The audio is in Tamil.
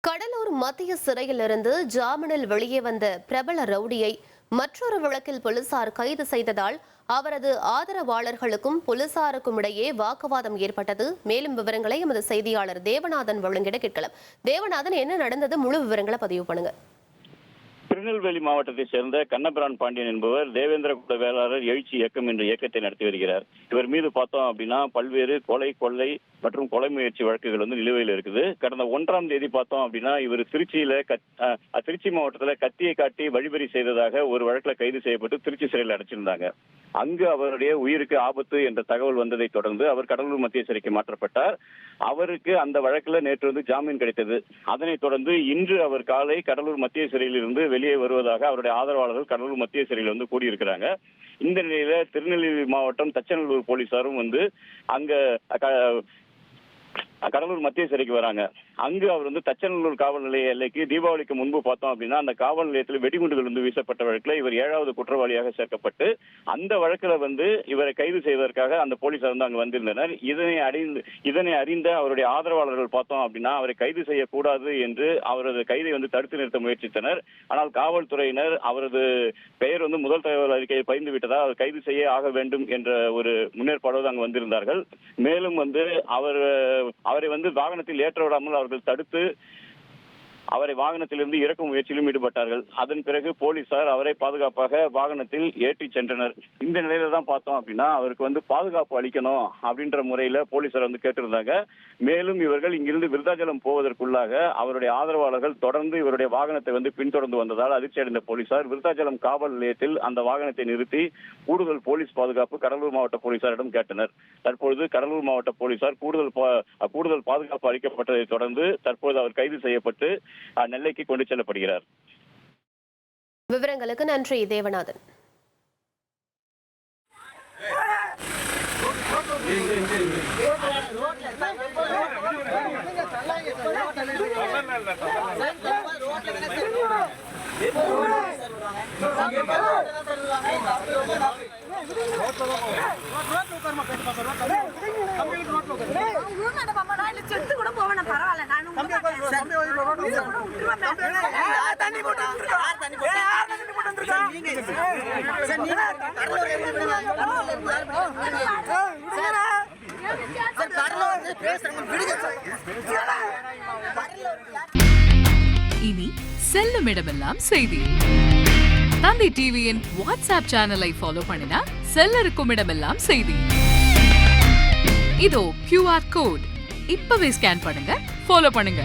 கடலூர் மத்திய சிறையிலிருந்து ஜாமீனில் வெளியே வந்த பிரபல ரவுடியை மற்றொரு வழக்கில் போலீசார் கைது செய்ததால் அவரது ஆதரவாளர்களுக்கும் போலீசாருக்கும் இடையே வாக்குவாதம் ஏற்பட்டது. மேலும் விவரங்களை எமது செய்தியாளர் தேவநாதன் வழங்கிட கேட்கலாம். தேவநாதன், என்ன நடந்தது? முழு விவரங்களை பதிவு பண்ணுங்க. திருநெல்வேலி மாவட்டத்தை சேர்ந்த கண்ணபிரான் பாண்டியன் என்பவர் தேவேந்திர குல வேளாளர் எழுச்சி இயக்கம் என்ற இயக்கத்தை நடத்தி வருகிறார். இவர் மீது பார்த்தோம் அப்படின்னா பல்வேறு கொலை, கொள்ளை மற்றும் கொலை முயற்சி வழக்குகள் நிலுவையில் இருக்குது. கடந்த 1ஆம் தேதி பார்த்தோம் அப்படின்னா இவர் திருச்சி மாவட்டத்துல கத்தியை காட்டி வழிபறி செய்ததாக ஒரு வழக்குல கைது செய்யப்பட்டு திருச்சி சிறையில் அடைச்சிருந்தாங்க. அங்கு அவருடைய உயிருக்கு ஆபத்து என்ற தகவல் வந்ததை தொடர்ந்து அவர் கடலூர் மத்திய சிறைக்கு மாற்றப்பட்டார். அவருக்கு அந்த வழக்குல நேற்று ஜாமீன் கிடைத்தது. அதனைத் தொடர்ந்து இன்று அவர் காலை கடலூர் மத்திய சிறையில் இருந்து வெளியே வருவதாக அவருடைய ஆதரவாளர்கள் கடலூர் மத்திய சிறையில் கூடியிருக்கிறாங்க. இந்த நிலையில திருநெல்வேலி மாவட்டம் தச்சநல்லூர் போலீசாரும் அங்க கடலூர் மத்திய சிறைக்கு வராங்க. அங்கு அவர் தச்சநல்லூர் காவல் நிலைய எல்லைக்கு தீபாவளிக்கு முன்பு பார்த்தோம் அப்படின்னா அந்த காவல் நிலையத்தில் வெடிகுண்டுகள் வீசப்பட்ட வழக்குல இவர் 7வது குற்றவாளியாக சேர்க்கப்பட்டு அந்த வழக்குல இவரை கைது செய்வதற்காக அந்த போலீசார் அங்கு வந்திருந்தனர். இதனை அறிந்த அவருடைய ஆதரவாளர்கள் பார்த்தோம் அப்படின்னா அவரை கைது செய்யக்கூடாது என்று அவரது கைதை தடுத்து நிறுத்த முயற்சித்தனர். ஆனால் காவல்துறையினர் அவரது பெயர் முதல் தகவல் அறிக்கையை பகிர்ந்து விட்டதால் அவர் கைது செய்ய ஆக வேண்டும் என்ற ஒரு முன்னேற்பாடு அங்கு வந்திருந்தார்கள். மேலும் அவரை வாகனத்தில் ஏற்ற விடாமல் அவர்கள் தடுத்து அவரை வாகனத்திலிருந்து இறக்கும் முயற்சியிலும் ஈடுபட்டார்கள். அதன் பிறகு போலீசார் அவரை பாதுகாப்பாக வாகனத்தில் ஏற்றி சென்றனர். இந்த நிலையில தான் பார்த்தோம் அப்படின்னா அவருக்கு பாதுகாப்பு அளிக்கணும் அப்படின்ற முறையில போலீசார் கேட்டிருந்தாங்க. மேலும் இவர்கள் இங்கிருந்து விருத்தாச்சலம் போவதற்குள்ளாக அவருடைய ஆதரவாளர்கள் தொடர்ந்து இவருடைய வாகனத்தை பின்தொடர்ந்து வந்ததால் அதிர்ச்சி அடைந்த போலீசார் விருத்தாச்சலம் காவல் நிலையத்தில் அந்த வாகனத்தை நிறுத்தி கூடுதல் போலீஸ் பாதுகாப்பு கடலூர் மாவட்ட போலீசாரிடம் கேட்டனர். தற்பொழுது கடலூர் மாவட்ட போலீசார் கூடுதல் பாதுகாப்பு அளிக்கப்பட்டதை தொடர்ந்து தற்போது அவர் கைது செய்யப்பட்டு நெல்லைக்கு கொண்டு செல்லப்படுகிறார். விவரங்களுக்கு நன்றி தேவநாதன். இனி செல்லும் இடமெல்லாம் செய்தி. தந்தை டிவியின் வாட்ஸ்அப் சேனலை ஃபாலோ பண்ணினா செல்ல இருக்கும் இடமெல்லாம் செய்தி. இதோ QR கோட் இப்பவே ஸ்கேன் பண்ணுங்க, ஃபாலோ பண்ணுங்க.